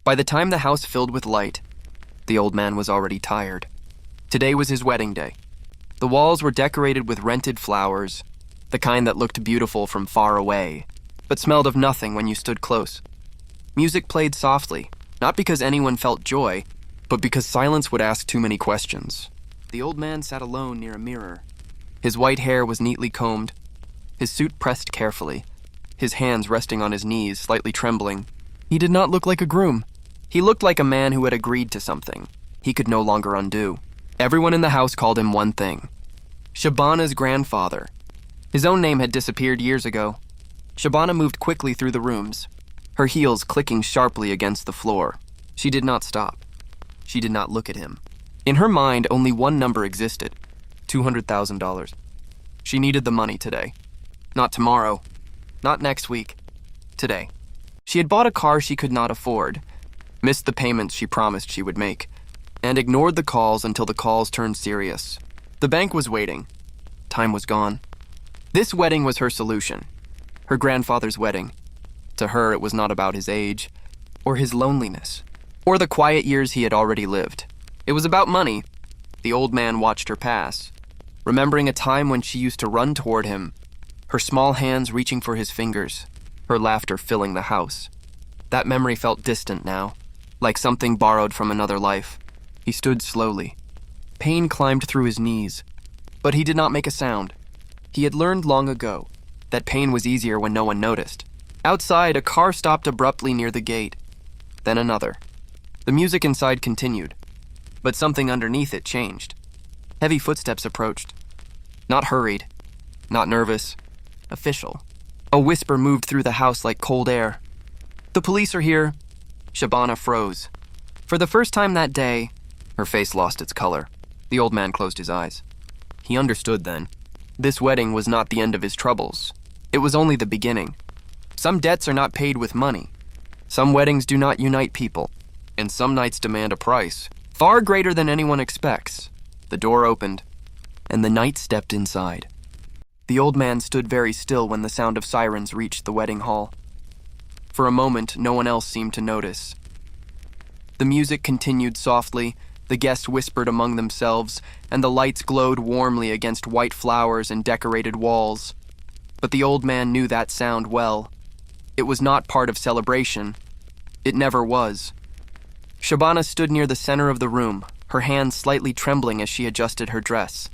By the time the house filled with light, the old man was already tired. Today was his wedding day. The walls were decorated with rented flowers, the kind that looked beautiful from far away, but smelled of nothing when you stood close. Music played softly, not because anyone felt joy, but because silence would ask too many questions. The old man sat alone near a mirror. His white hair was neatly combed, his suit pressed carefully, his hands resting on his knees, slightly trembling. He did not look like a groom. He looked like a man who had agreed to something he could no longer undo. Everyone in the house called him one thing: Shabana's grandfather. His own name had disappeared years ago. Shabana moved quickly through the rooms, her heels clicking sharply against the floor. She did not stop. She did not look at him. In her mind, only one number existed: $200,000. She needed the money today. Not tomorrow. Not next week. Today. She had bought a car she could not afford, missed the payments she promised she would make, and ignored the calls until the calls turned serious. The bank was waiting. Time was gone. This wedding was her solution. Her grandfather's wedding. To her, it was not about his age, or his loneliness, or the quiet years he had already lived. It was about money. The old man watched her pass, remembering a time when she used to run toward him, her small hands reaching for his fingers, her laughter filling the house. That memory felt distant now, like something borrowed from another life. He stood slowly. Pain climbed through his knees, but he did not make a sound. He had learned long ago that pain was easier when no one noticed. Outside, a car stopped abruptly near the gate, then another. The music inside continued, but something underneath it changed. Heavy footsteps approached. Not hurried, not nervous, official. A whisper moved through the house like cold air. "The police are here." Shabana froze. For the first time that day, her face lost its color. The old man closed his eyes. He understood then. This wedding was not the end of his troubles. It was only the beginning. Some debts are not paid with money. Some weddings do not unite people. And some nights demand a price, far greater than anyone expects. The door opened, and the knight stepped inside. The old man stood very still when the sound of sirens reached the wedding hall. For a moment, no one else seemed to notice. The music continued softly, the guests whispered among themselves, and the lights glowed warmly against white flowers and decorated walls. But the old man knew that sound well. It was not part of celebration. It never was. Shabana stood near the center of the room, her hands slightly trembling as she adjusted her dress.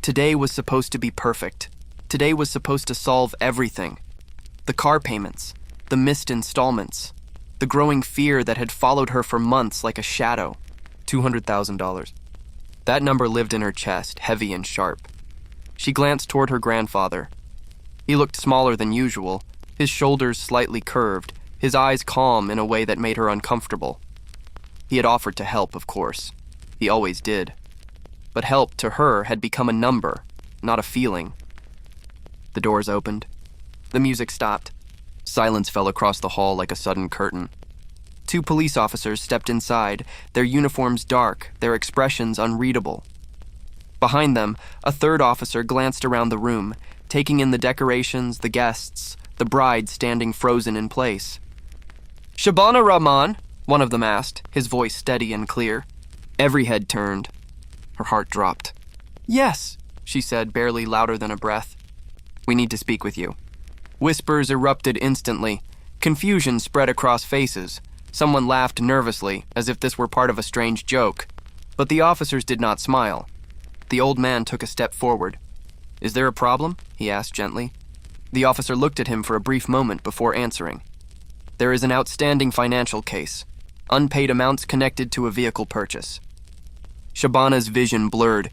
Today was supposed to be perfect. Today was supposed to solve everything. The car payments, the missed installments, the growing fear that had followed her for months like a shadow. $200,000. That number lived in her chest, heavy and sharp. She glanced toward her grandfather. He looked smaller than usual, his shoulders slightly curved, his eyes calm in a way that made her uncomfortable. He had offered to help, of course. He always did. But help, to her, had become a number, not a feeling. The doors opened. The music stopped. Silence fell across the hall like a sudden curtain. 2 police officers stepped inside, their uniforms dark, their expressions unreadable. Behind them, a 3rd officer glanced around the room, taking in the decorations, the guests, the bride standing frozen in place. "Shabana Rahman?" one of them asked, his voice steady and clear. Every head turned. Her heart dropped. "Yes," she said, barely louder than a breath. "We need to speak with you." Whispers erupted instantly. Confusion spread across faces. Someone laughed nervously, as if this were part of a strange joke. But the officers did not smile. The old man took a step forward. "Is there a problem?" he asked gently. The officer looked at him for a brief moment before answering. "There is an outstanding financial case. Unpaid amounts connected to a vehicle purchase." Shabana's vision blurred.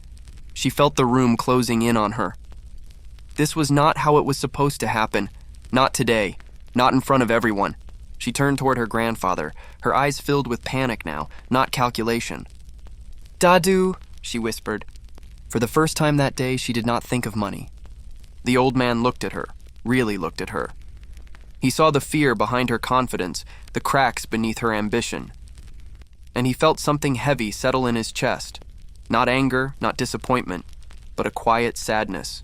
She felt the room closing in on her. This was not how it was supposed to happen. Not today. Not in front of everyone. She turned toward her grandfather, her eyes filled with panic now, not calculation. "Dadu," she whispered. For the first time that day, she did not think of money. The old man looked at her, really looked at her. He saw the fear behind her confidence, the cracks beneath her ambition. And he felt something heavy settle in his chest. Not anger, not disappointment, but a quiet sadness.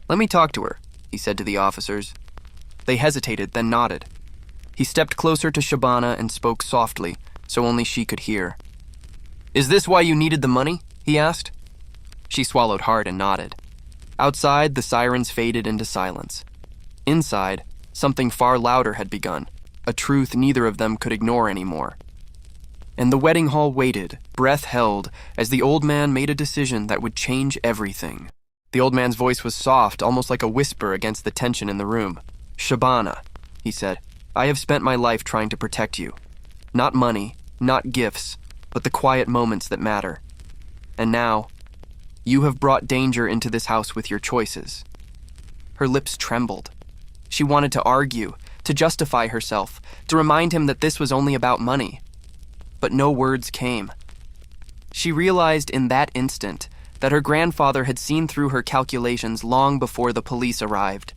"Let me talk to her," he said to the officers. They hesitated, then nodded. He stepped closer to Shabana and spoke softly, so only she could hear. "Is this why you needed the money?" he asked. She swallowed hard and nodded. Outside, the sirens faded into silence. Inside, something far louder had begun, a truth neither of them could ignore anymore. And the wedding hall waited, breath held, as the old man made a decision that would change everything. The old man's voice was soft, almost like a whisper against the tension in the room. "Shabana," he said, "I have spent my life trying to protect you. Not money, not gifts, but the quiet moments that matter. And now, you have brought danger into this house with your choices." Her lips trembled. She wanted to argue, to justify herself, to remind him that this was only about money. But no words came. She realized in that instant that her grandfather had seen through her calculations long before the police arrived.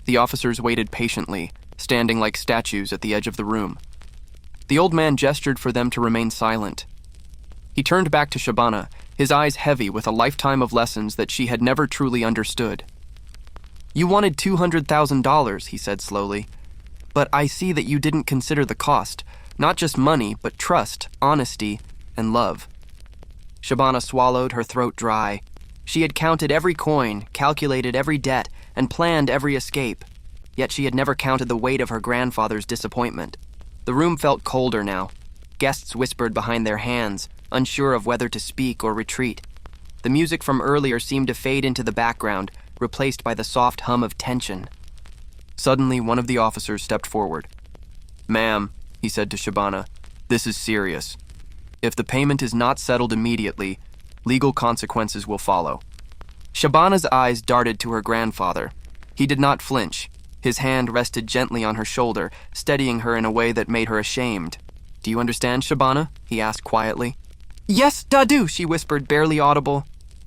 The officers waited patiently, standing like statues at the edge of the room. The old man gestured for them to remain silent. He turned back to Shabana, his eyes heavy with a lifetime of lessons that she had never truly understood. "You wanted $200,000, he said slowly. "But I see that you didn't consider the cost, not just money, but trust, honesty, and love." Shabana swallowed, her throat dry. She had counted every coin, calculated every debt, and planned every escape. Yet she had never counted the weight of her grandfather's disappointment. The room felt colder now. Guests whispered behind their hands, unsure of whether to speak or retreat. The music from earlier seemed to fade into the background, replaced by the soft hum of tension. Suddenly, one of the officers stepped forward. "Ma'am," he said to Shabana, "this is serious. If the payment is not settled immediately, legal consequences will follow." Shabana's eyes darted to her grandfather. He did not flinch. His hand rested gently on her shoulder, steadying her in a way that made her ashamed. "Do you understand, Shabana?" he asked quietly. "Yes, Dadu," she whispered, barely audible.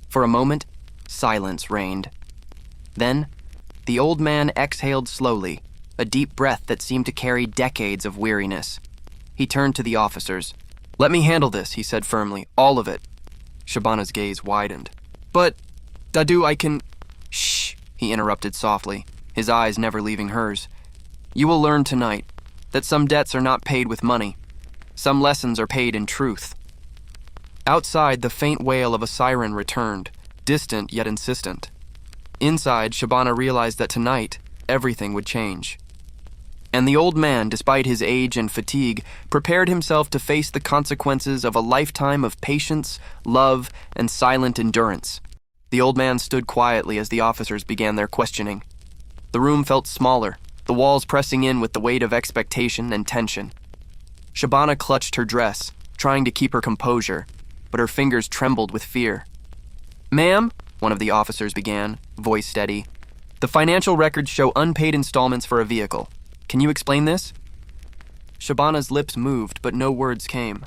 For a moment, silence reigned. Then, the old man exhaled slowly, a deep breath that seemed to carry decades of weariness. He turned to the officers. "Let me handle this," he said firmly, "all of it." Shabana's gaze widened. "But, Dadu, I can—" "Shh," he interrupted softly, his eyes never leaving hers. "You will learn tonight that some debts are not paid with money. Some lessons are paid in truth." Outside, the faint wail of a siren returned, distant yet insistent. Inside, Shabana realized that tonight, everything would change. And the old man, despite his age and fatigue, prepared himself to face the consequences of a lifetime of patience, love, and silent endurance. The old man stood quietly as the officers began their questioning. The room felt smaller, the walls pressing in with the weight of expectation and tension. Shabana clutched her dress, trying to keep her composure, but her fingers trembled with fear. "Ma'am," one of the officers began, voice steady, "the financial records show unpaid installments for a vehicle. Can you explain this?" Shabana's lips moved, but no words came.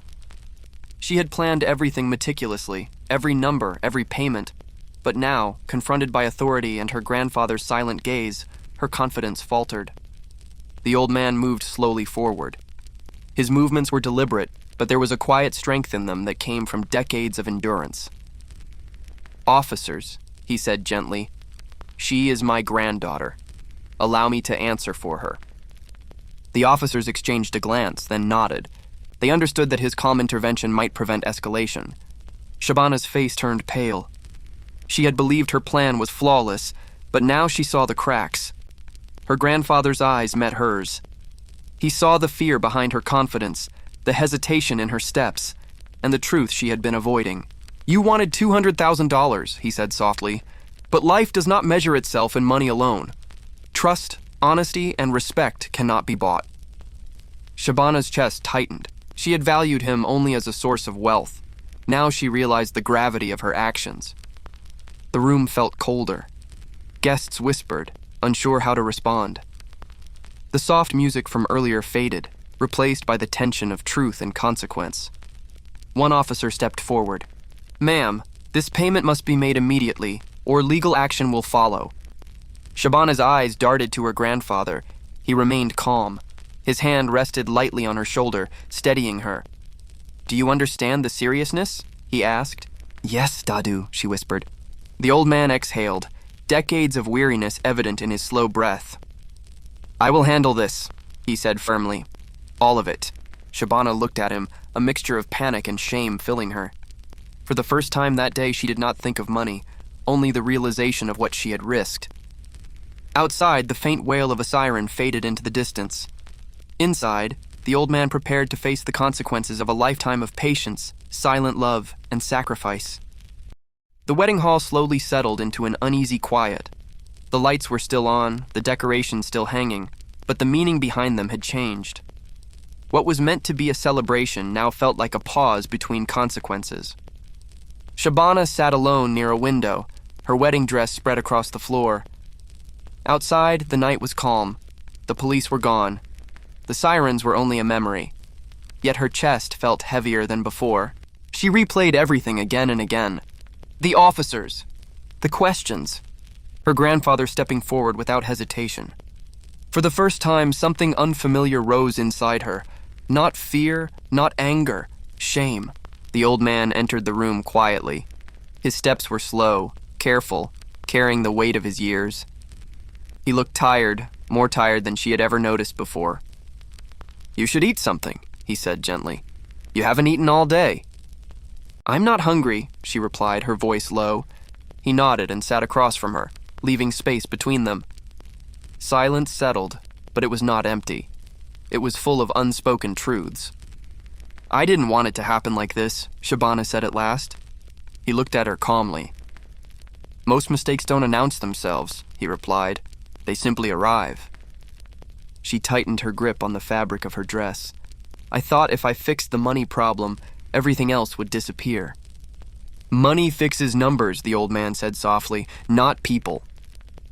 She had planned everything meticulously, every number, every payment. But now, confronted by authority and her grandfather's silent gaze, her confidence faltered. The old man moved slowly forward. His movements were deliberate, but there was a quiet strength in them that came from decades of endurance. "Officers," he said gently, "she is my granddaughter. Allow me to answer for her." The officers exchanged a glance, then nodded. They understood that his calm intervention might prevent escalation. Shabana's face turned pale. She had believed her plan was flawless, but now she saw the cracks. Her grandfather's eyes met hers. He saw the fear behind her confidence, the hesitation in her steps, and the truth she had been avoiding. "You wanted $200,000, he said softly, "but life does not measure itself in money alone. Trust, honesty, and respect cannot be bought." Shabana's chest tightened. She had valued him only as a source of wealth. Now she realized the gravity of her actions. The room felt colder. Guests whispered, unsure how to respond. The soft music from earlier faded, replaced by the tension of truth and consequence. One officer stepped forward. "Ma'am, this payment must be made immediately, or legal action will follow." Shabana's eyes darted to her grandfather. He remained calm. His hand rested lightly on her shoulder, steadying her. "Do you understand the seriousness?" he asked. "Yes, Dadu," she whispered. The old man exhaled, decades of weariness evident in his slow breath. "I will handle this. he said firmly. All of it. Shabana looked at him, a mixture of panic and shame filling her. For the first time that day, she did not think of money, only the realization of what she had risked. Outside, the faint wail of a siren faded into the distance. Inside, the old man prepared to face the consequences of a lifetime of patience, silent love, and sacrifice. The wedding hall slowly settled into an uneasy quiet. The lights were still on, the decorations still hanging, but the meaning behind them had changed. What was meant to be a celebration now felt like a pause between consequences. Shabana sat alone near a window, her wedding dress spread across the floor. Outside, the night was calm. The police were gone. The sirens were only a memory. Yet her chest felt heavier than before. She replayed everything again and again. The officers. The questions. Her grandfather stepping forward without hesitation. For the first time, something unfamiliar rose inside her. Not fear, not anger, shame. The old man entered the room quietly. His steps were slow, careful, carrying the weight of his years. He looked tired, more tired than she had ever noticed before. "You should eat something," he said gently. "You haven't eaten all day." "I'm not hungry," she replied, her voice low. He nodded and sat across from her, leaving space between them. Silence settled, but it was not empty. It was full of unspoken truths. "I didn't want it to happen like this," Shabana said at last. He looked at her calmly. "Most mistakes don't announce themselves," he replied. "They simply arrive." She tightened her grip on the fabric of her dress. "I thought if I fixed the money problem, everything else would disappear." "Money fixes numbers," the old man said softly, "not people."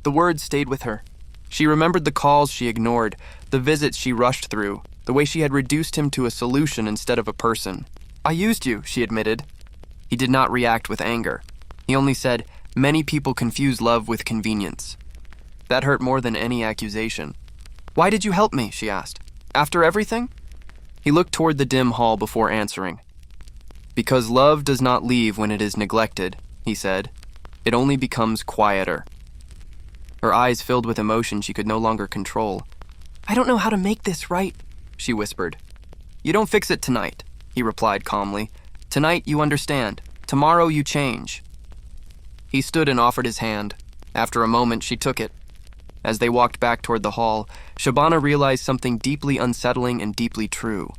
The words stayed with her. She remembered the calls she ignored, the visits she rushed through, the way she had reduced him to a solution instead of a person. "I used you," she admitted. He did not react with anger. He only said, "Many people confuse love with convenience." That hurt more than any accusation. "Why did you help me?" she asked. "After everything?" He looked toward the dim hall before answering. "Because love does not leave when it is neglected," he said. "It only becomes quieter." Her eyes filled with emotion she could no longer control. "I don't know how to make this right," she whispered. "You don't fix it tonight," he replied calmly. "Tonight you understand. Tomorrow you change." He stood and offered his hand. After a moment, she took it. As they walked back toward the hall, Shabana realized something deeply unsettling and deeply true.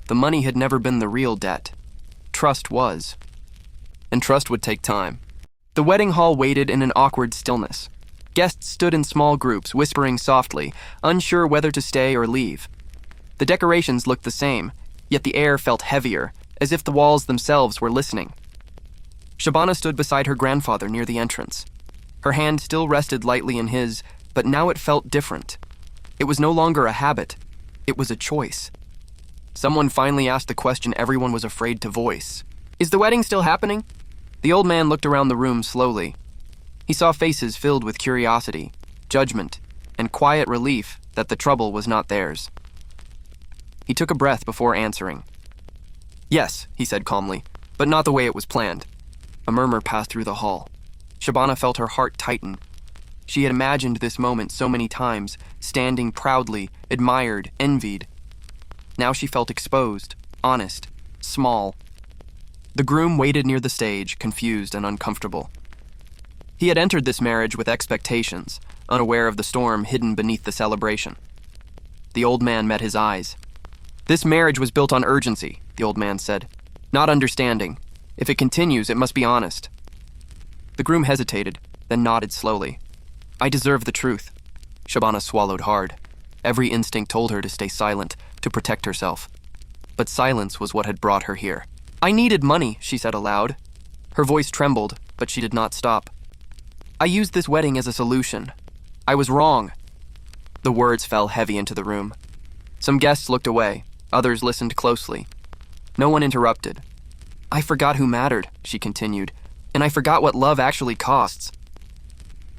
The money had never been the real debt. Trust was. And trust would take time. The wedding hall waited in an awkward stillness. Guests stood in small groups, whispering softly, unsure whether to stay or leave. The decorations looked the same, yet the air felt heavier, as if the walls themselves were listening. Shabana stood beside her grandfather near the entrance. Her hand still rested lightly in his, but now it felt different. It was no longer a habit. It was a choice. Someone finally asked the question everyone was afraid to voice. "Is the wedding still happening?" The old man looked around the room slowly. He saw faces filled with curiosity, judgment, and quiet relief that the trouble was not theirs. He took a breath before answering. "Yes," he said calmly, "but not the way it was planned." A murmur passed through the hall. Shabana felt her heart tighten. She had imagined this moment so many times, standing proudly, admired, envied. Now she felt exposed, honest, small. The groom waited near the stage, confused and uncomfortable. He had entered this marriage with expectations, unaware of the storm hidden beneath the celebration. The old man met his eyes. "This marriage was built on urgency," the old man said, "not understanding. If it continues, it must be honest." The groom hesitated, then nodded slowly. "I deserve the truth." Shabana swallowed hard. Every instinct told her to stay silent, to protect herself. But silence was what had brought her here. "I needed money," she said aloud. Her voice trembled, but she did not stop. "I used this wedding as a solution. I was wrong." The words fell heavy into the room. Some guests looked away, others listened closely. No one interrupted. "I forgot who mattered," she continued, "and I forgot what love actually costs."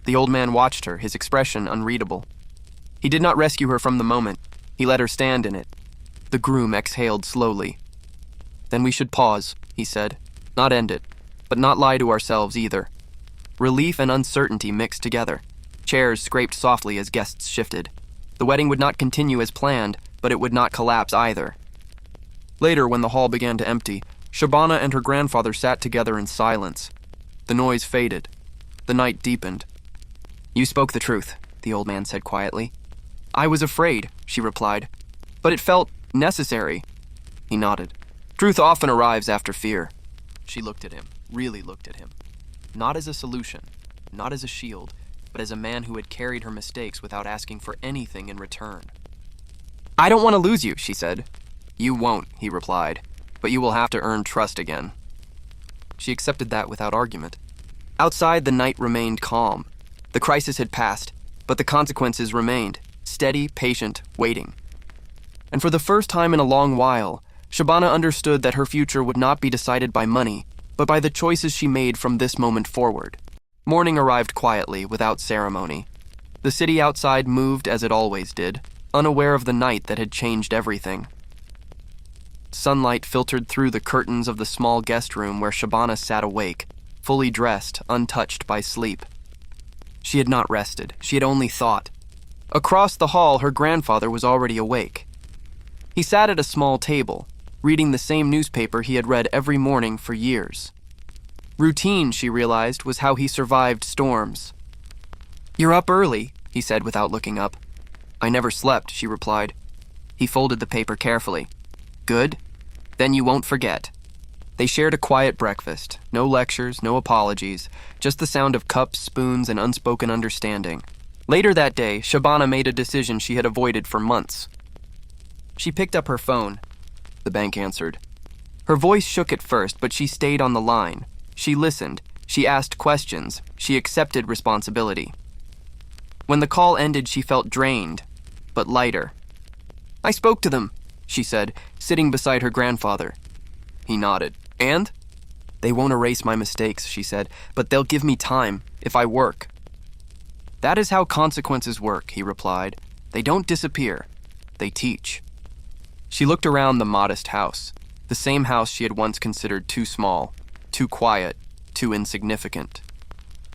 The old man watched her, his expression unreadable. He did not rescue her from the moment. He let her stand in it. The groom exhaled slowly. "Then we should pause," he said. "Not end it, but not lie to ourselves either." Relief and uncertainty mixed together. Chairs scraped softly as guests shifted. The wedding would not continue as planned, but it would not collapse either. Later, when the hall began to empty, Shabana and her grandfather sat together in silence. The noise faded. The night deepened. "You spoke the truth," the old man said quietly. "I was afraid," she replied, "but it felt necessary." He nodded. "Truth often arrives after fear." She looked at him, really looked at him. Not as a solution, not as a shield, but as a man who had carried her mistakes without asking for anything in return. "I don't want to lose you," she said. "You won't," he replied, "but you will have to earn trust again." She accepted that without argument. Outside, the night remained calm. The crisis had passed, but the consequences remained, steady, patient, waiting. And for the first time in a long while, Shabana understood that her future would not be decided by money, but by the choices she made from this moment forward. Morning arrived quietly, without ceremony. The city outside moved as it always did, unaware of the night that had changed everything. Sunlight filtered through the curtains of the small guest room where Shabana sat awake, fully dressed, untouched by sleep. She had not rested, she had only thought. Across the hall, her grandfather was already awake. He sat at a small table, reading the same newspaper he had read every morning for years. Routine, she realized, was how he survived storms. "You're up early," he said without looking up. "I never slept," she replied. He folded the paper carefully. "Good. Then you won't forget." They shared a quiet breakfast. No lectures, no apologies, just the sound of cups, spoons, and unspoken understanding. Later that day, Shabana made a decision she had avoided for months. She picked up her phone. The bank answered. Her voice shook at first, but she stayed on the line. She listened. She asked questions. She accepted responsibility. When the call ended, she felt drained, but lighter. "I spoke to them," she said, sitting beside her grandfather. He nodded. "And?" "They won't erase my mistakes," she said, "but they'll give me time, if I work." "That is how consequences work," he replied. "They don't disappear. They teach." She looked around the modest house, the same house she had once considered too small, too quiet, too insignificant.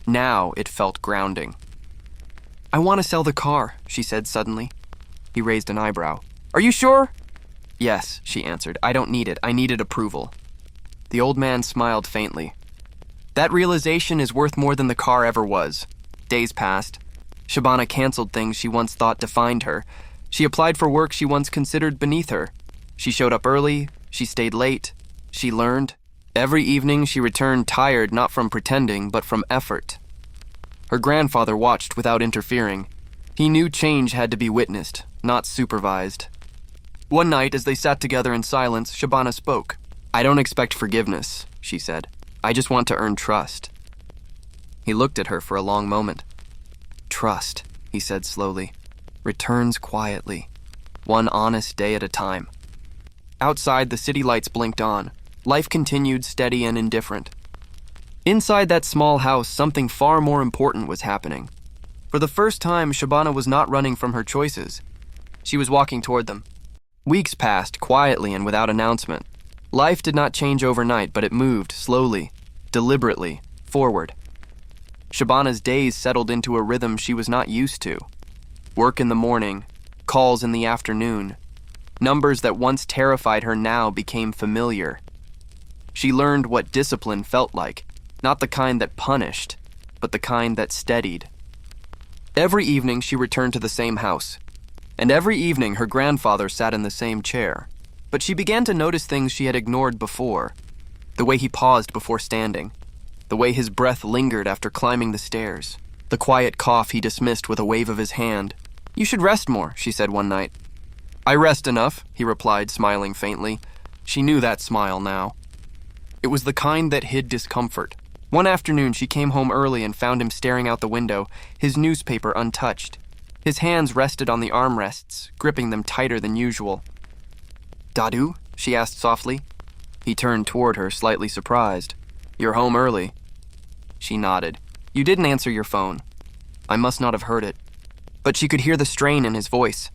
Now it felt grounding. "I want to sell the car," she said suddenly. He raised an eyebrow. "Are you sure?" "Yes," she answered. "I don't need it. I needed approval." The old man smiled faintly. "That realization is worth more than the car ever was." Days passed. Shabana canceled things she once thought defined her. She applied for work she once considered beneath her. She showed up early. She stayed late. She learned. Every evening she returned tired, not from pretending, but from effort. Her grandfather watched without interfering. He knew change had to be witnessed, not supervised. One night, as they sat together in silence, Shabana spoke. "I don't expect forgiveness," she said. "I just want to earn trust." He looked at her for a long moment. "Trust," he said slowly, "returns quietly, one honest day at a time." Outside, the city lights blinked on. Life continued steady and indifferent. Inside that small house, something far more important was happening. For the first time, Shabana was not running from her choices. She was walking toward them. Weeks passed, quietly and without announcement. Life did not change overnight, but it moved slowly, deliberately, forward. Shabana's days settled into a rhythm she was not used to. Work in the morning, calls in the afternoon. Numbers that once terrified her now became familiar. She learned what discipline felt like, not the kind that punished, but the kind that steadied. Every evening she returned to the same house, and every evening her grandfather sat in the same chair. But she began to notice things she had ignored before. The way he paused before standing, the way his breath lingered after climbing the stairs, the quiet cough he dismissed with a wave of his hand. "You should rest more," she said one night. "I rest enough," he replied, smiling faintly. She knew that smile now. It was the kind that hid discomfort. One afternoon, she came home early and found him staring out the window, his newspaper untouched. His hands rested on the armrests, gripping them tighter than usual. "Dadu?" she asked softly. He turned toward her, slightly surprised. "You're home early." She nodded. "You didn't answer your phone." I must not have heard it. But she could hear the strain in his voice.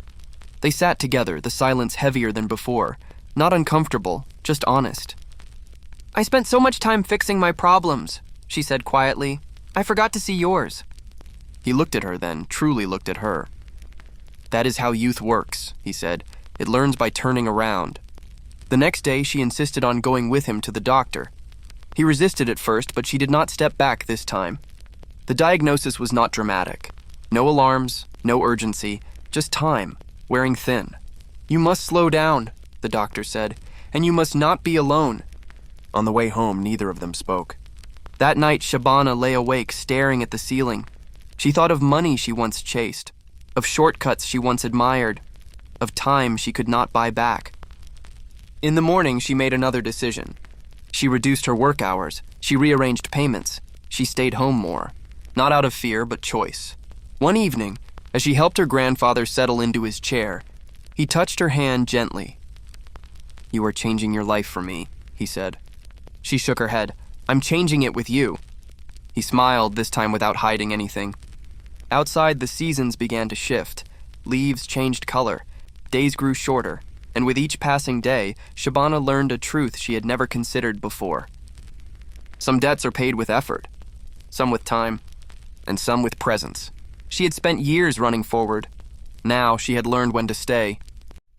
They sat together, the silence heavier than before. Not uncomfortable, just honest. "I spent so much time fixing my problems," she said quietly. "I forgot to see yours." He looked at her then, truly looked at her. "That is how youth works," he said. "It learns by turning around." The next day, she insisted on going with him to the doctor. He resisted at first, but she did not step back this time. The diagnosis was not dramatic. No alarms, no urgency, just time, wearing thin. "You must slow down," the doctor said, "and you must not be alone." On the way home, neither of them spoke. That night, Shabana lay awake, staring at the ceiling. She thought of money she once chased, of shortcuts she once admired, of time she could not buy back. In the morning, she made another decision. She reduced her work hours. She rearranged payments. She stayed home more, not out of fear, but choice. One evening, as she helped her grandfather settle into his chair, he touched her hand gently. "You are changing your life for me," he said. She shook her head. "I'm changing it with you." He smiled, this time without hiding anything. Outside, the seasons began to shift. Leaves changed color. Days grew shorter, and with each passing day, Shabana learned a truth she had never considered before. Some debts are paid with effort, some with time, and some with presence. She had spent years running forward. Now she had learned when to stay.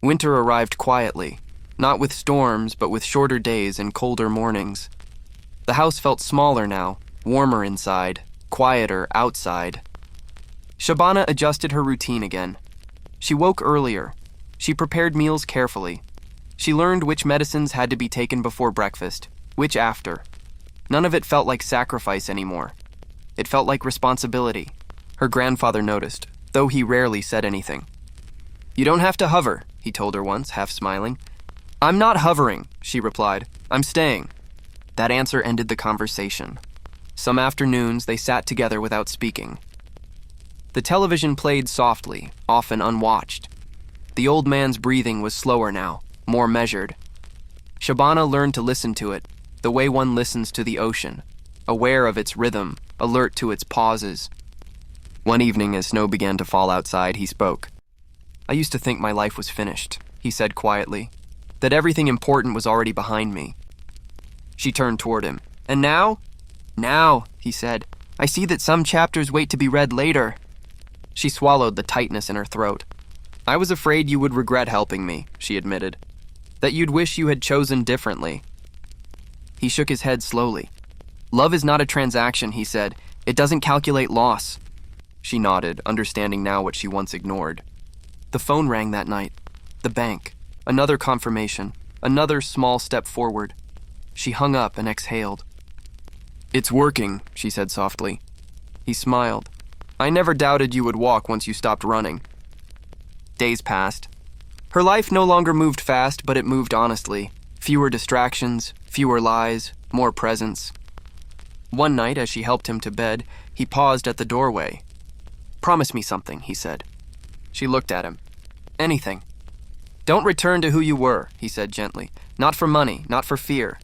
Winter arrived quietly, not with storms, but with shorter days and colder mornings. The house felt smaller now, warmer inside, quieter outside. Shabana adjusted her routine again. She woke earlier. She prepared meals carefully. She learned which medicines had to be taken before breakfast, which after. None of it felt like sacrifice anymore. It felt like responsibility. Her grandfather noticed, though he rarely said anything. "You don't have to hover," he told her once, half smiling. "I'm not hovering," she replied. "I'm staying." That answer ended the conversation. Some afternoons, they sat together without speaking. The television played softly, often unwatched. The old man's breathing was slower now, more measured. Shabana learned to listen to it, the way one listens to the ocean, aware of its rhythm, alert to its pauses. One evening, as snow began to fall outside, he spoke. "I used to think my life was finished," he said quietly, "that everything important was already behind me." She turned toward him. "And now?" "Now," he said, "I see that some chapters wait to be read later." She swallowed the tightness in her throat. "I was afraid you would regret helping me," she admitted, "that you'd wish you had chosen differently." He shook his head slowly. "Love is not a transaction," he said. "It doesn't calculate loss." She nodded, understanding now what she once ignored. The phone rang that night. The bank. Another confirmation. Another small step forward. She hung up and exhaled. "It's working," she said softly. He smiled. "I never doubted you would walk once you stopped running." Days passed. Her life no longer moved fast, but it moved honestly. Fewer distractions, fewer lies, more presence. One night, as she helped him to bed, he paused at the doorway. "Promise me something," he said. She looked at him. "Anything." "Don't return to who you were," he said gently. "Not for money, not for fear."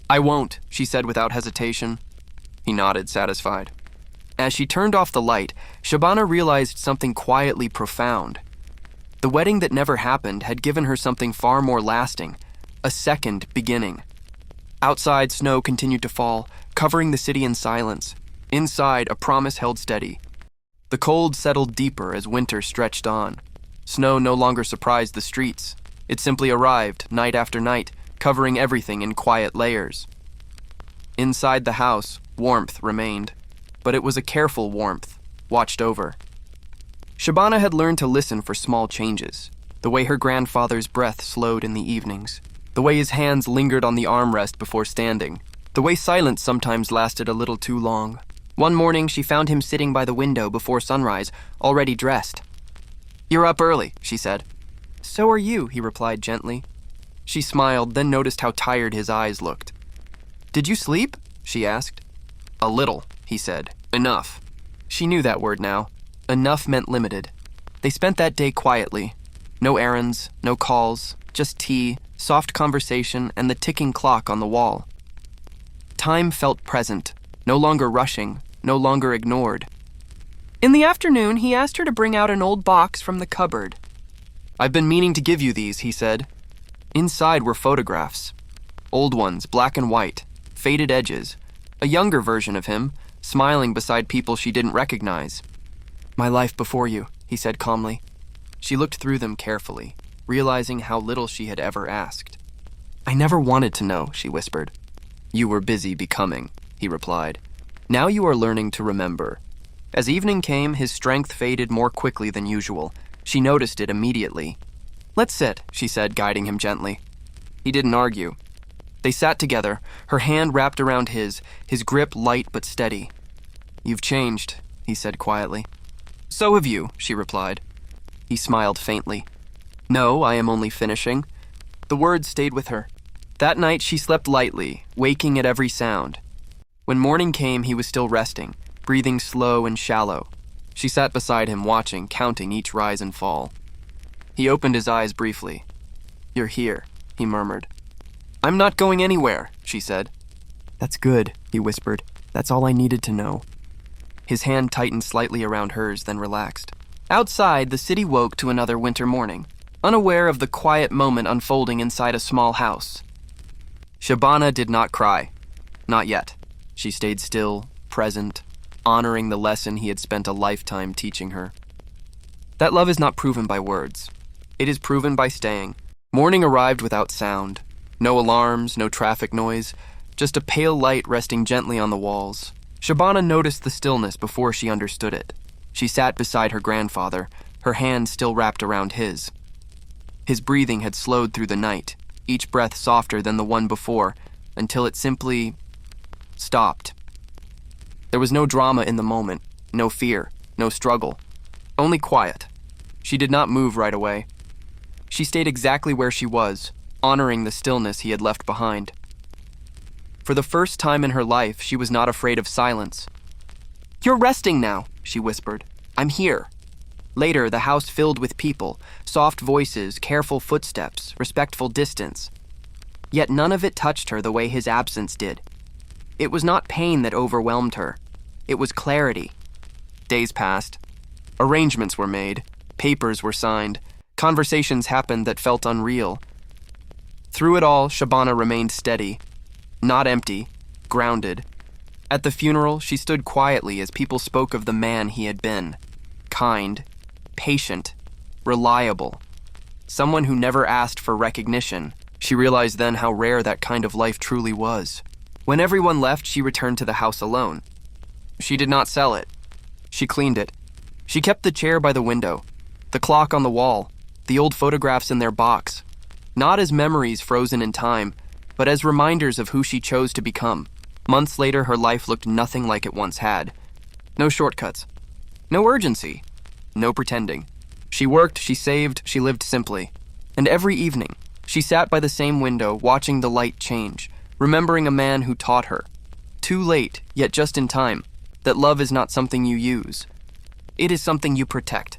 "I won't," she said without hesitation. He nodded, satisfied. As she turned off the light, Shabana realized something quietly profound. The wedding that never happened had given her something far more lasting, a second beginning. Outside, snow continued to fall, covering the city in silence. Inside, a promise held steady. The cold settled deeper as winter stretched on. Snow no longer surprised the streets. It simply arrived, night after night, covering everything in quiet layers. Inside the house, warmth remained, but it was a careful warmth, watched over. Shabana had learned to listen for small changes, the way her grandfather's breath slowed in the evenings, the way his hands lingered on the armrest before standing, the way silence sometimes lasted a little too long. One morning, she found him sitting by the window before sunrise, already dressed. "You're up early," she said. "So are you," he replied gently. She smiled, then noticed how tired his eyes looked. "Did you sleep?" she asked. "A little," he said. "Enough." She knew that word now. Enough meant limited. They spent that day quietly. No errands, no calls, just tea, soft conversation, and the ticking clock on the wall. Time felt present, no longer rushing, no longer ignored. In the afternoon, he asked her to bring out an old box from the cupboard. "I've been meaning to give you these," he said. Inside were photographs. Old ones, black and white, faded edges. A younger version of him, smiling beside people she didn't recognize. "My life before you," he said calmly. She looked through them carefully, realizing how little she had ever asked. "I never wanted to know," she whispered. "You were busy becoming," he replied. "Now you are learning to remember." As evening came, his strength faded more quickly than usual. She noticed it immediately. "Let's sit," she said, guiding him gently. He didn't argue. They sat together, her hand wrapped around his grip light but steady. "You've changed," he said quietly. "So have you," she replied. He smiled faintly. "No, I am only finishing." The words stayed with her. That night she slept lightly, waking at every sound. When morning came, he was still resting, breathing slow and shallow. She sat beside him, watching, counting each rise and fall. He opened his eyes briefly. "You're here," he murmured. "I'm not going anywhere," she said. "That's good," he whispered. "That's all I needed to know." His hand tightened slightly around hers, then relaxed. Outside, the city woke to another winter morning, unaware of the quiet moment unfolding inside a small house. Shabana did not cry. Not yet. She stayed still, present, honoring the lesson he had spent a lifetime teaching her. That love is not proven by words. It is proven by staying. Morning arrived without sound. No alarms, no traffic noise, just a pale light resting gently on the walls. Shabana noticed the stillness before she understood it. She sat beside her grandfather, her hand still wrapped around his. His breathing had slowed through the night, each breath softer than the one before, until it simply stopped. There was no drama in the moment, no fear, no struggle, only quiet. She did not move right away. She stayed exactly where she was, honoring the stillness he had left behind. For the first time in her life, she was not afraid of silence. "You're resting now," she whispered. "I'm here." Later, the house filled with people, soft voices, careful footsteps, respectful distance. Yet none of it touched her the way his absence did. It was not pain that overwhelmed her. It was clarity. Days passed. Arrangements were made. Papers were signed. Conversations happened that felt unreal. Through it all, Shabana remained steady, not empty, grounded. At the funeral, she stood quietly as people spoke of the man he had been. Kind, patient, reliable. Someone who never asked for recognition. She realized then how rare that kind of life truly was. When everyone left, she returned to the house alone. She did not sell it. She cleaned it. She kept the chair by the window, the clock on the wall, the old photographs in their box, not as memories frozen in time, but as reminders of who she chose to become. Months later, her life looked nothing like it once had. No shortcuts. No urgency. No pretending. She worked, she saved, she lived simply. And every evening, she sat by the same window, watching the light change, remembering a man who taught her, too late, yet just in time, that love is not something you use. It is something you protect.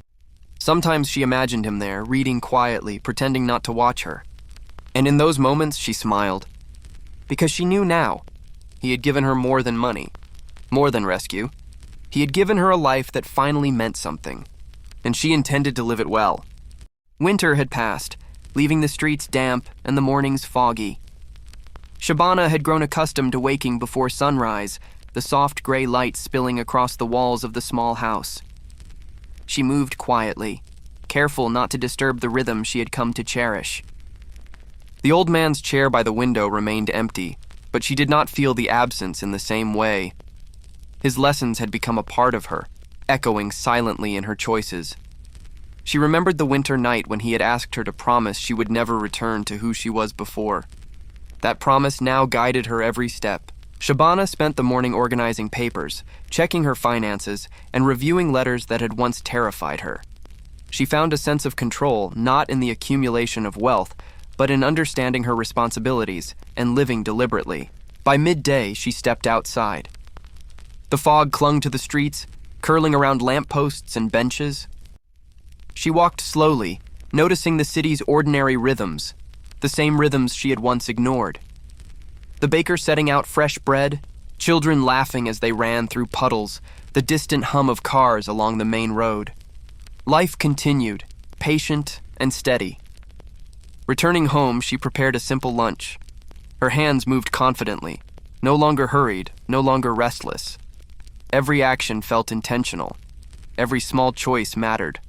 Sometimes she imagined him there, reading quietly, pretending not to watch her. And in those moments, she smiled. Because she knew now, he had given her more than money, more than rescue. He had given her a life that finally meant something, and she intended to live it well. Winter had passed, leaving the streets damp and the mornings foggy. Shabana had grown accustomed to waking before sunrise, the soft gray light spilling across the walls of the small house. She moved quietly, careful not to disturb the rhythm she had come to cherish. The old man's chair by the window remained empty, but she did not feel the absence in the same way. His lessons had become a part of her, echoing silently in her choices. She remembered the winter night when he had asked her to promise she would never return to who she was before. That promise now guided her every step. Shabana spent the morning organizing papers, checking her finances, and reviewing letters that had once terrified her. She found a sense of control not in the accumulation of wealth, but in understanding her responsibilities and living deliberately. By midday, she stepped outside. The fog clung to the streets, curling around lampposts and benches. She walked slowly, noticing the city's ordinary rhythms, the same rhythms she had once ignored. The baker setting out fresh bread, children laughing as they ran through puddles, the distant hum of cars along the main road. Life continued, patient and steady. Returning home, she prepared a simple lunch. Her hands moved confidently, no longer hurried, no longer restless. Every action felt intentional. Every small choice mattered.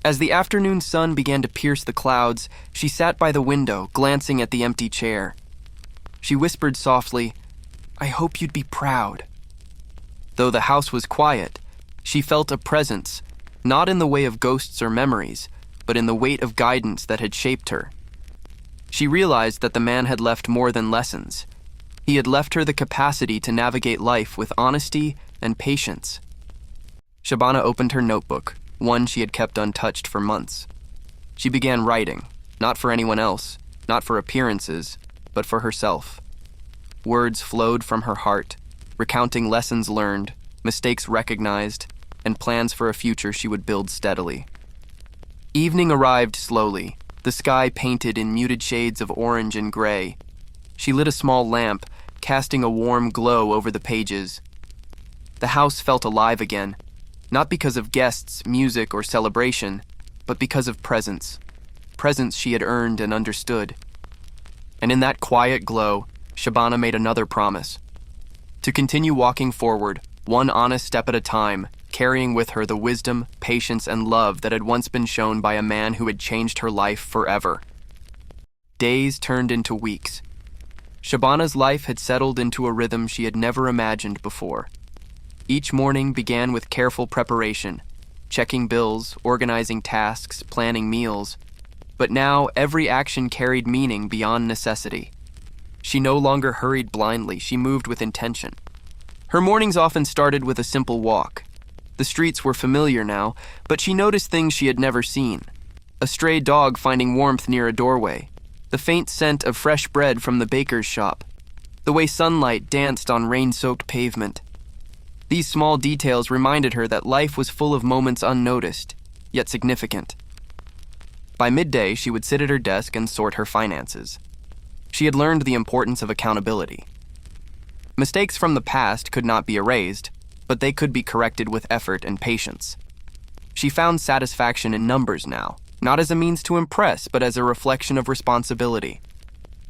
As the afternoon sun began to pierce the clouds, she sat by the window, glancing at the empty chair. She whispered softly, "I hope you'd be proud." Though the house was quiet, she felt a presence, not in the way of ghosts or memories, but in the weight of guidance that had shaped her. She realized that the man had left more than lessons. He had left her the capacity to navigate life with honesty and patience. Shabana opened her notebook, one she had kept untouched for months. She began writing, not for anyone else, not for appearances, but for herself. Words flowed from her heart, recounting lessons learned, mistakes recognized, and plans for a future she would build steadily. Evening arrived slowly, the sky painted in muted shades of orange and gray. She lit a small lamp, casting a warm glow over the pages. The house felt alive again, not because of guests, music, or celebration, but because of presence. Presence she had earned and understood. And in that quiet glow, Shabana made another promise. To continue walking forward, one honest step at a time, carrying with her the wisdom, patience, and love that had once been shown by a man who had changed her life forever. Days turned into weeks. Shabana's life had settled into a rhythm she had never imagined before. Each morning began with careful preparation, checking bills, organizing tasks, planning meals. But now every action carried meaning beyond necessity. She no longer hurried blindly, she moved with intention. Her mornings often started with a simple walk. The streets were familiar now, but she noticed things she had never seen. A stray dog finding warmth near a doorway, the faint scent of fresh bread from the baker's shop, the way sunlight danced on rain-soaked pavement. These small details reminded her that life was full of moments unnoticed, yet significant. By midday, she would sit at her desk and sort her finances. She had learned the importance of accountability. Mistakes from the past could not be erased, but they could be corrected with effort and patience. She found satisfaction in numbers now, not as a means to impress, but as a reflection of responsibility.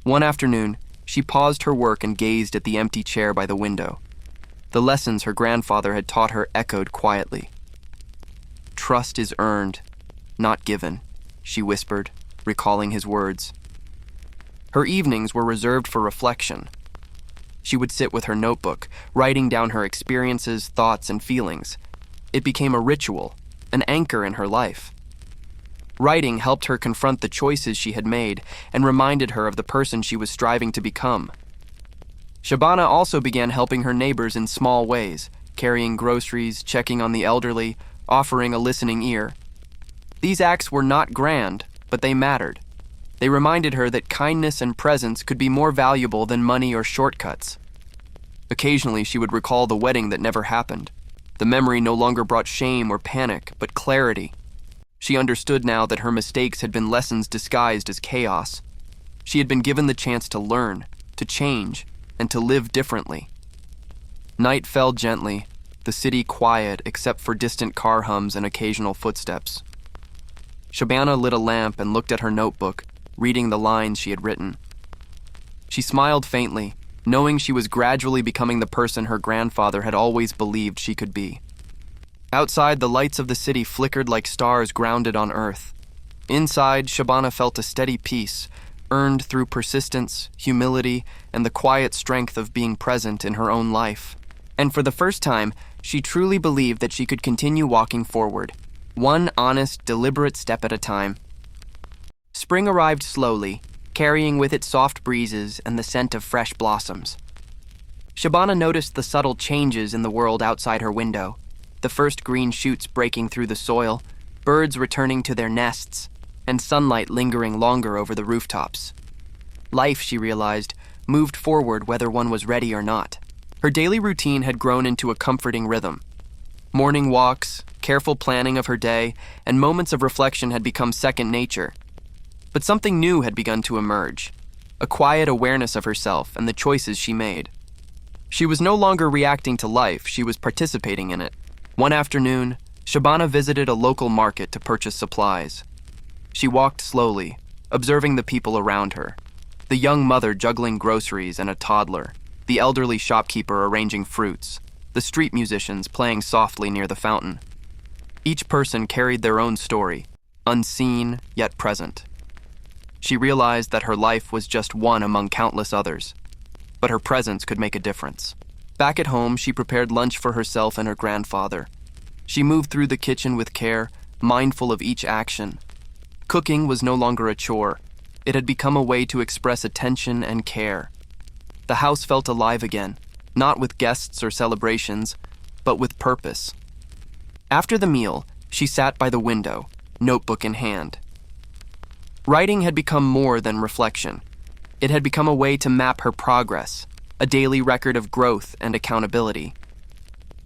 One afternoon, she paused her work and gazed at the empty chair by the window. The lessons her grandfather had taught her echoed quietly. "Trust is earned, not given," she whispered, recalling his words. Her evenings were reserved for reflection. She would sit with her notebook, writing down her experiences, thoughts, and feelings. It became a ritual, an anchor in her life. Writing helped her confront the choices she had made and reminded her of the person she was striving to become. Shabana also began helping her neighbors in small ways, carrying groceries, checking on the elderly, offering a listening ear. These acts were not grand, but they mattered. They reminded her that kindness and presence could be more valuable than money or shortcuts. Occasionally, she would recall the wedding that never happened. The memory no longer brought shame or panic, but clarity. She understood now that her mistakes had been lessons disguised as chaos. She had been given the chance to learn, to change, and to live differently. Night fell gently, the city quiet except for distant car hums and occasional footsteps. Shabana lit a lamp and looked at her notebook, reading the lines she had written. She smiled faintly, knowing she was gradually becoming the person her grandfather had always believed she could be. Outside, the lights of the city flickered like stars grounded on earth. Inside, Shabana felt a steady peace, earned through persistence, humility, and the quiet strength of being present in her own life. And for the first time, she truly believed that she could continue walking forward, one honest, deliberate step at a time. Spring arrived slowly, carrying with it soft breezes and the scent of fresh blossoms. Shabana noticed the subtle changes in the world outside her window, the first green shoots breaking through the soil, birds returning to their nests, and sunlight lingering longer over the rooftops. Life, she realized, moved forward whether one was ready or not. Her daily routine had grown into a comforting rhythm. Morning walks, careful planning of her day, and moments of reflection had become second nature. But something new had begun to emerge, a quiet awareness of herself and the choices she made. She was no longer reacting to life, she was participating in it. One afternoon, Shabana visited a local market to purchase supplies. She walked slowly, observing the people around her. The young mother juggling groceries and a toddler, the elderly shopkeeper arranging fruits, the street musicians playing softly near the fountain. Each person carried their own story, unseen yet present. She realized that her life was just one among countless others, but her presence could make a difference. Back at home, she prepared lunch for herself and her grandfather. She moved through the kitchen with care, mindful of each action. Cooking was no longer a chore. It had become a way to express attention and care. The house felt alive again, not with guests or celebrations, but with purpose. After the meal, she sat by the window, notebook in hand. Writing had become more than reflection. It had become a way to map her progress, a daily record of growth and accountability.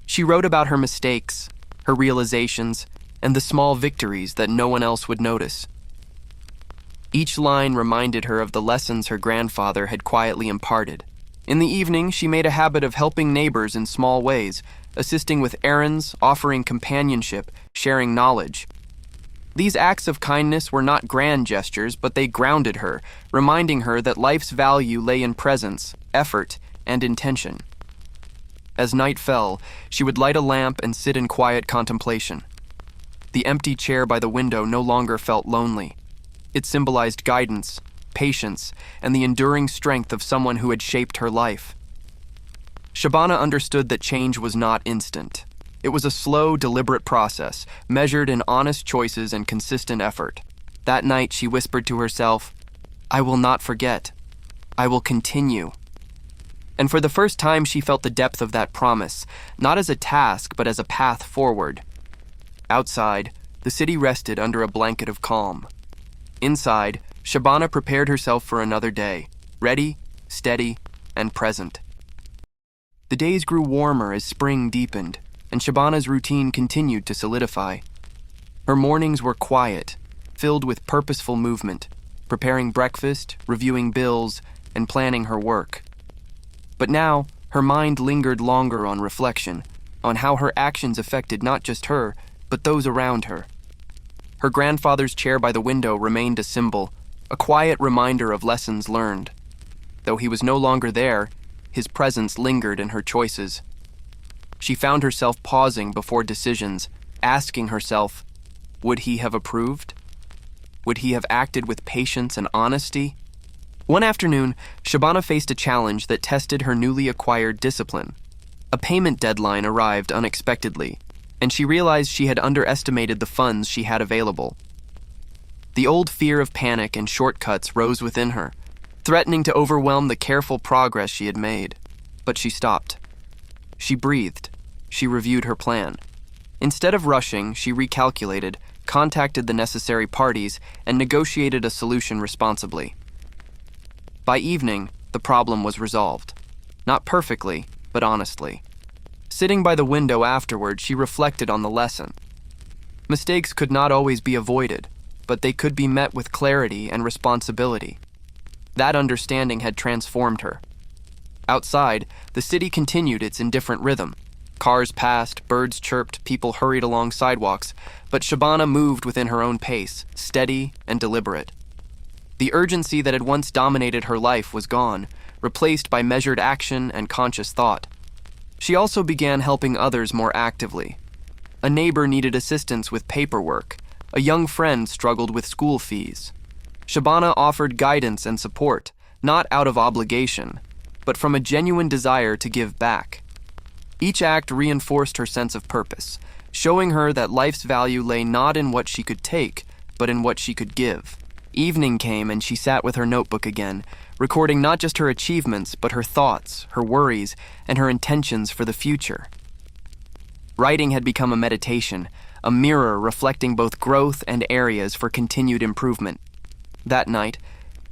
She wrote about her mistakes, her realizations, and the small victories that no one else would notice. Each line reminded her of the lessons her grandfather had quietly imparted. In the evening, she made a habit of helping neighbors in small ways, assisting with errands, offering companionship, sharing knowledge. These acts of kindness were not grand gestures, but they grounded her, reminding her that life's value lay in presence, effort, and intention. As night fell, she would light a lamp and sit in quiet contemplation. The empty chair by the window no longer felt lonely. It symbolized guidance, patience, and the enduring strength of someone who had shaped her life. Shabana understood that change was not instant. It was a slow, deliberate process, measured in honest choices and consistent effort. That night, she whispered to herself, "I will not forget. I will continue." And for the first time, she felt the depth of that promise, not as a task, but as a path forward. Outside, the city rested under a blanket of calm. Inside, Shabana prepared herself for another day, ready, steady, and present. The days grew warmer as spring deepened, and Shabana's routine continued to solidify. Her mornings were quiet, filled with purposeful movement, preparing breakfast, reviewing bills, and planning her work. But now, her mind lingered longer on reflection, on how her actions affected not just her, but those around her. Her grandfather's chair by the window remained a symbol, a quiet reminder of lessons learned. Though he was no longer there, his presence lingered in her choices. She found herself pausing before decisions, asking herself, would he have approved? Would he have acted with patience and honesty? One afternoon, Shabana faced a challenge that tested her newly acquired discipline. A payment deadline arrived unexpectedly, and she realized she had underestimated the funds she had available. The old fear of panic and shortcuts rose within her, threatening to overwhelm the careful progress she had made. But she stopped. She breathed. She reviewed her plan. Instead of rushing, she recalculated, contacted the necessary parties, and negotiated a solution responsibly. By evening, the problem was resolved. Not perfectly, but honestly. Sitting by the window afterward, she reflected on the lesson. Mistakes could not always be avoided, but they could be met with clarity and responsibility. That understanding had transformed her. Outside, the city continued its indifferent rhythm. Cars passed, birds chirped, people hurried along sidewalks, but Shabana moved within her own pace, steady and deliberate. The urgency that had once dominated her life was gone, replaced by measured action and conscious thought. She also began helping others more actively. A neighbor needed assistance with paperwork. A young friend struggled with school fees. Shabana offered guidance and support, not out of obligation, but from a genuine desire to give back. Each act reinforced her sense of purpose, showing her that life's value lay not in what she could take, but in what she could give. Evening came and she sat with her notebook again, recording not just her achievements, but her thoughts, her worries, and her intentions for the future. Writing had become a meditation, a mirror reflecting both growth and areas for continued improvement. That night,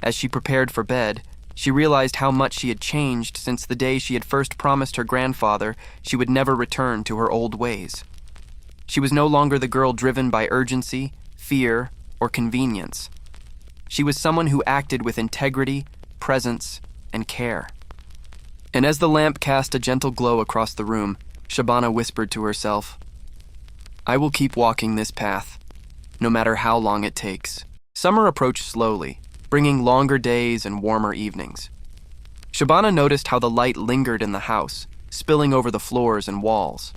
as she prepared for bed, she realized how much she had changed since the day she had first promised her grandfather she would never return to her old ways. She was no longer the girl driven by urgency, fear, or convenience. She was someone who acted with integrity, presence, and care. And as the lamp cast a gentle glow across the room, Shabana whispered to herself, "I will keep walking this path, no matter how long it takes." Summer approached slowly, bringing longer days and warmer evenings. Shabana noticed how the light lingered in the house, spilling over the floors and walls.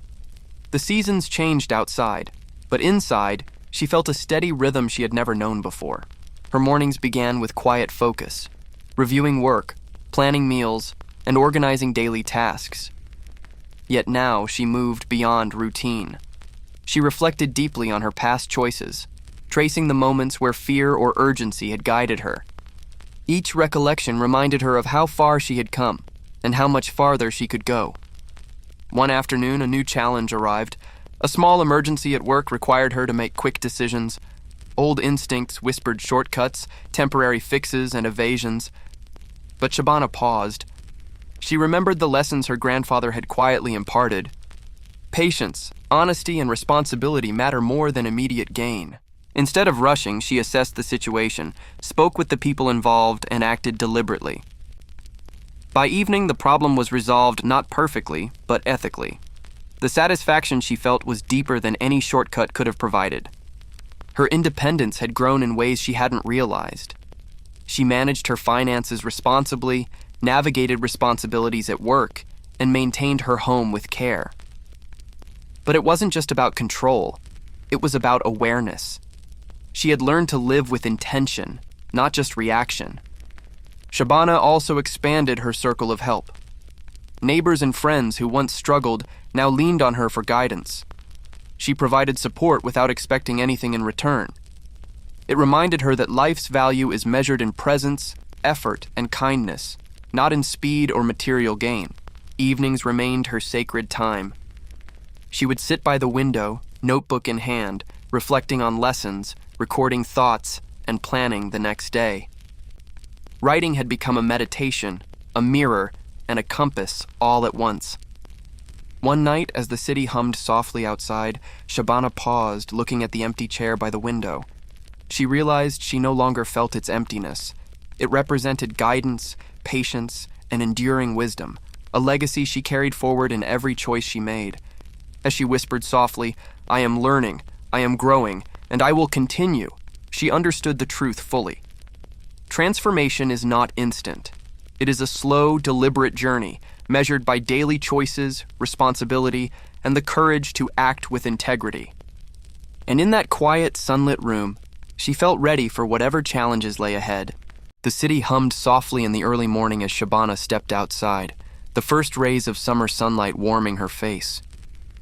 The seasons changed outside, but inside, She felt a steady rhythm she had never known before. Her mornings began with quiet focus, reviewing work, planning meals, and organizing daily tasks. Yet now she moved beyond routine. She reflected deeply on her past choices, tracing the moments where fear or urgency had guided her. Each recollection reminded her of how far she had come and how much farther she could go. One afternoon, a new challenge arrived. A small emergency at work required her to make quick decisions. Old instincts whispered shortcuts, temporary fixes, and evasions. But Shabana paused. She remembered the lessons her grandfather had quietly imparted. Patience, honesty, and responsibility matter more than immediate gain. Instead of rushing, she assessed the situation, spoke with the people involved, and acted deliberately. By evening, the problem was resolved not perfectly, but ethically. The satisfaction she felt was deeper than any shortcut could have provided. Her independence had grown in ways she hadn't realized. She managed her finances responsibly, navigated responsibilities at work, and maintained her home with care. But it wasn't just about control. It was about awareness. She had learned to live with intention, not just reaction. Shabana also expanded her circle of help. Neighbors and friends who once struggled now leaned on her for guidance. She provided support without expecting anything in return. It reminded her that life's value is measured in presence, effort, and kindness, not in speed or material gain. Evenings remained her sacred time. She would sit by the window, notebook in hand, reflecting on lessons, recording thoughts, and planning the next day. Writing had become a meditation, a mirror, and a compass all at once. One night, as the city hummed softly outside, Shabana paused, looking at the empty chair by the window. She realized she no longer felt its emptiness. It represented guidance, patience, and enduring wisdom, a legacy she carried forward in every choice she made. As she whispered softly, "I am learning, I am growing, and I will continue," she understood the truth fully. Transformation is not instant. It is a slow, deliberate journey, measured by daily choices, responsibility, and the courage to act with integrity. And in that quiet, sunlit room, she felt ready for whatever challenges lay ahead. The city hummed softly in the early morning as Shabana stepped outside, the first rays of summer sunlight warming her face.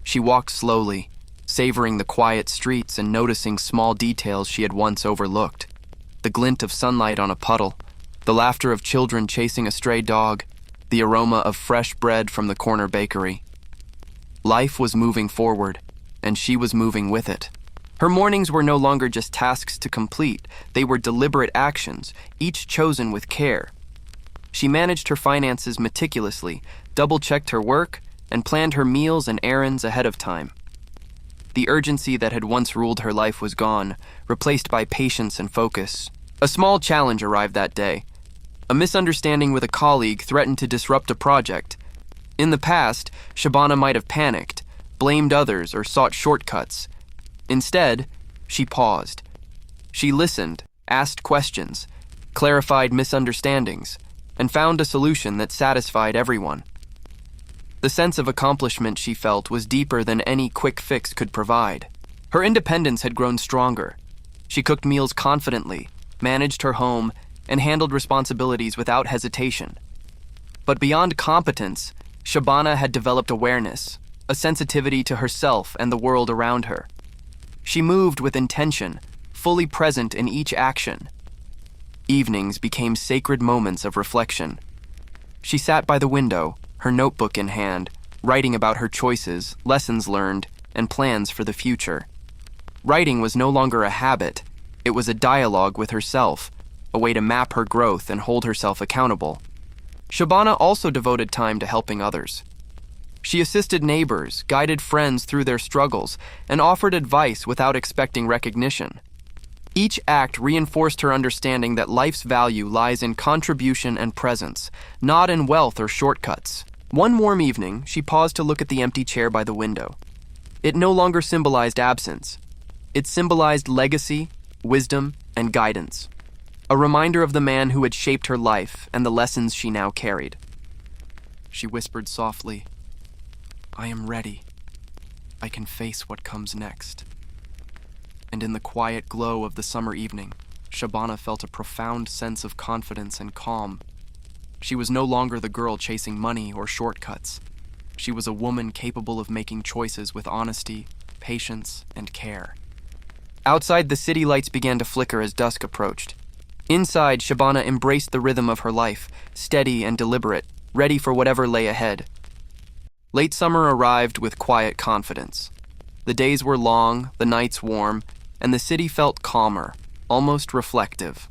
She walked slowly, savoring the quiet streets and noticing small details she had once overlooked. The glint of sunlight on a puddle, the laughter of children chasing a stray dog, the aroma of fresh bread from the corner bakery. Life was moving forward, and she was moving with it. Her mornings were no longer just tasks to complete, they were deliberate actions, each chosen with care. She managed her finances meticulously, double-checked her work, and planned her meals and errands ahead of time. The urgency that had once ruled her life was gone, replaced by patience and focus. A small challenge arrived that day. A misunderstanding with a colleague threatened to disrupt a project. In the past, Shabana might have panicked, blamed others, or sought shortcuts. Instead, she paused. She listened, asked questions, clarified misunderstandings, and found a solution that satisfied everyone. The sense of accomplishment she felt was deeper than any quick fix could provide. Her independence had grown stronger. She cooked meals confidently, managed her home, and handled responsibilities without hesitation. But beyond competence, Shabana had developed awareness, a sensitivity to herself and the world around her. She moved with intention, fully present in each action. Evenings became sacred moments of reflection. She sat by the window, her notebook in hand, writing about her choices, lessons learned, and plans for the future. Writing was no longer a habit, it was a dialogue with herself, a way to map her growth and hold herself accountable. Shabana also devoted time to helping others. She assisted neighbors, guided friends through their struggles, and offered advice without expecting recognition. Each act reinforced her understanding that life's value lies in contribution and presence, not in wealth or shortcuts. One warm evening, she paused to look at the empty chair by the window. It no longer symbolized absence. It symbolized legacy, wisdom, and guidance. A reminder of the man who had shaped her life and the lessons she now carried. She whispered softly, "I am ready. I can face what comes next." and in the quiet glow of the summer evening, Shabana felt a profound sense of confidence and calm. She was no longer the girl chasing money or shortcuts. She was a woman capable of making choices with honesty, patience, and care. Outside, the city lights began to flicker as dusk approached. Inside, Shabana embraced the rhythm of her life, steady and deliberate, ready for whatever lay ahead. Late summer arrived with quiet confidence. The days were long, the nights warm, and the city felt calmer, almost reflective.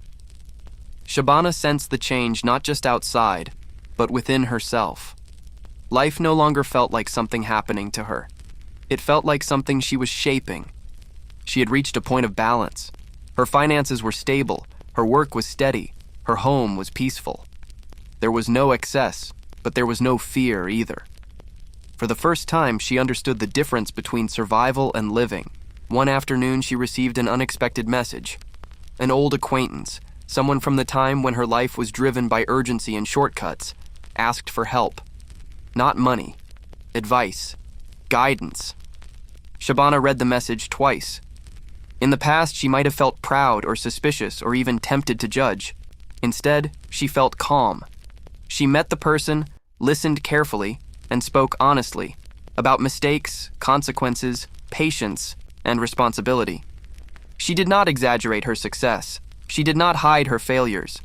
Shabana sensed the change not just outside, but within herself. Life no longer felt like something happening to her. It felt like something she was shaping. She had reached a point of balance. Her finances were stable, her work was steady, her home was peaceful. There was no excess, but there was no fear either. For the first time, she understood the difference between survival and living. One afternoon, she received an unexpected message. An old acquaintance, someone from the time when her life was driven by urgency and shortcuts, asked for help. Not money, advice, guidance. Shabana read the message twice. In the past, she might have felt proud or suspicious or even tempted to judge. Instead, she felt calm. She met the person, listened carefully, and spoke honestly about mistakes, consequences, patience, and responsibility. She did not exaggerate her success. She did not hide her failures.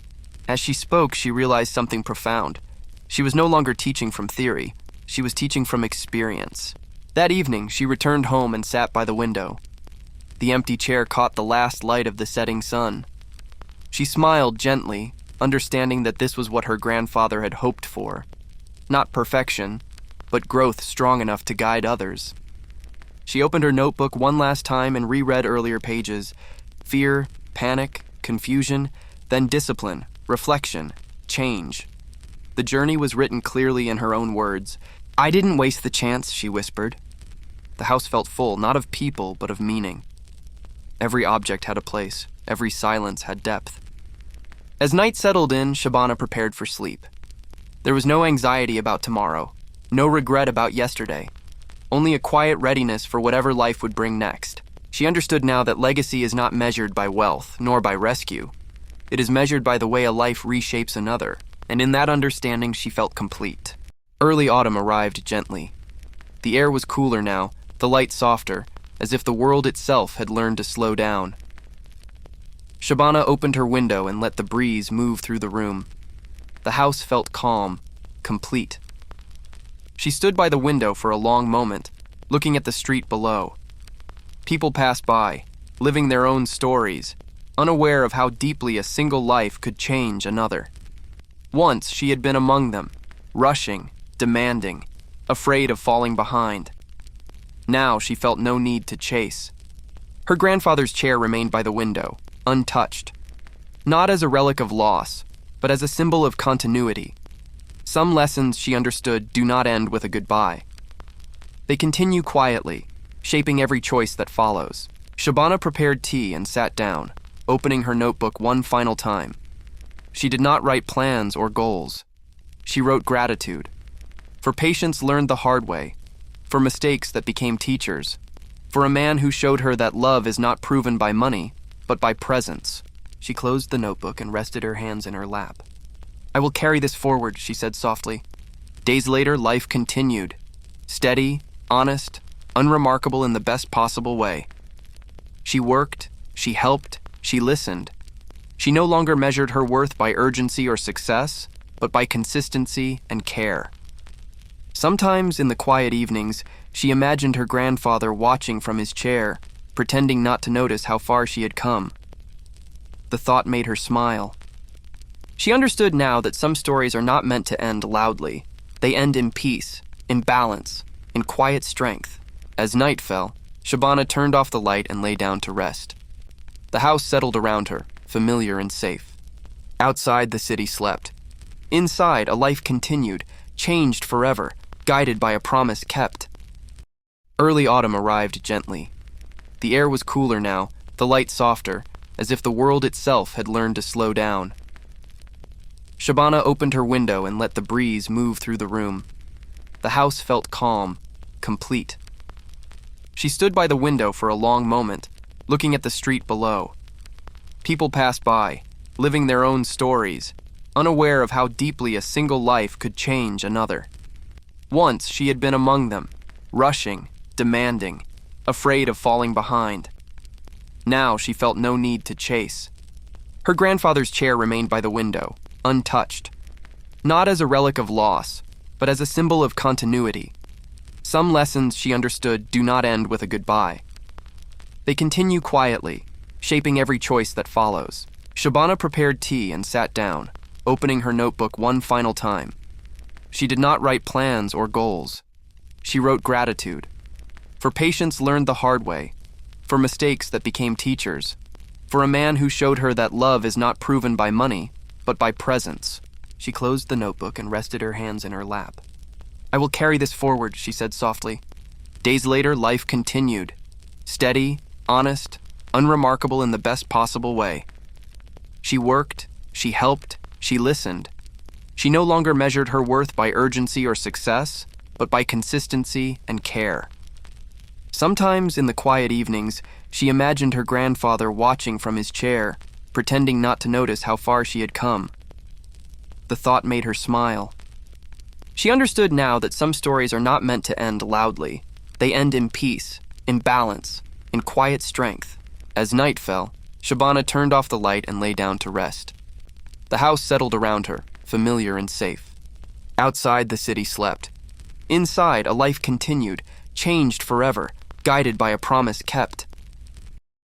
As she spoke, she realized something profound. She was no longer teaching from theory. She was teaching from experience. That evening, she returned home and sat by the window. The empty chair caught the last light of the setting sun. She smiled gently, understanding that this was what her grandfather had hoped for. Not perfection, but growth strong enough to guide others. She opened her notebook one last time and reread earlier pages. Fear, panic, confusion, then discipline, reflection, change. The journey was written clearly in her own words. "I didn't waste the chance," she whispered. The house felt full, not of people, but of meaning. Every object had a place. Every silence had depth. As night settled in, Shabana prepared for sleep. There was no anxiety about tomorrow, no regret about yesterday, only a quiet readiness for whatever life would bring next. She understood now that legacy is not measured by wealth, nor by rescue. It is measured by the way a life reshapes another, and in that understanding she felt complete. Early autumn arrived gently. The air was cooler now, the light softer, as if the world itself had learned to slow down. Shabana opened her window and let the breeze move through the room. The house felt calm, complete. She stood by the window for a long moment, looking at the street below. People passed by, living their own stories, unaware of how deeply a single life could change another. Once she had been among them, rushing, demanding, afraid of falling behind. Now she felt no need to chase. Her grandfather's chair remained by the window, untouched. Not as a relic of loss, but as a symbol of continuity. Some lessons, she understood, do not end with a goodbye. They continue quietly, shaping every choice that follows. Shabana prepared tea and sat down, opening her notebook one final time. She did not write plans or goals. She wrote gratitude. For patience learned the hard way, for mistakes that became teachers, for a man who showed her that love is not proven by money, but by presence. She closed the notebook and rested her hands in her lap. "I will carry this forward," she said softly. Days later, life continued. Steady, honest, unremarkable in the best possible way. She worked, she helped, she listened. She no longer measured her worth by urgency or success, but by consistency and care. Sometimes, in the quiet evenings, she imagined her grandfather watching from his chair, pretending not to notice how far she had come. The thought made her smile. She understood now that some stories are not meant to end loudly. They end in peace, in balance, in quiet strength. As night fell, Shabana turned off the light and lay down to rest. The house settled around her, familiar and safe. Outside, the city slept. Inside, a life continued, changed forever, guided by a promise kept. Early autumn arrived gently. The air was cooler now, the light softer, as if the world itself had learned to slow down. Shabana opened her window and let the breeze move through the room. The house felt calm, complete. She stood by the window for a long moment, looking at the street below. People passed by, living their own stories, unaware of how deeply a single life could change another. Once she had been among them, rushing, demanding, afraid of falling behind. Now she felt no need to chase. Her grandfather's chair remained by the window, untouched. Not as a relic of loss, but as a symbol of continuity. Some lessons, she understood, do not end with a goodbye. They continue quietly, shaping every choice that follows. Shabana prepared tea and sat down, opening her notebook one final time. She did not write plans or goals. She wrote gratitude. For patience learned the hard way, for mistakes that became teachers, for a man who showed her that love is not proven by money, but by presence. She closed the notebook and rested her hands in her lap. "I will carry this forward," she said softly. Days later, life continued. Steady, honest, unremarkable in the best possible way. She worked, she helped, she listened. She no longer measured her worth by urgency or success, but by consistency and care. Sometimes, in the quiet evenings, she imagined her grandfather watching from his chair, pretending not to notice how far she had come. The thought made her smile. She understood now that some stories are not meant to end loudly. They end in peace, in balance, in quiet strength. As night fell, Shabana turned off the light and lay down to rest. The house settled around her, familiar and safe. Outside, the city slept. Inside, a life continued, changed forever, guided by a promise kept.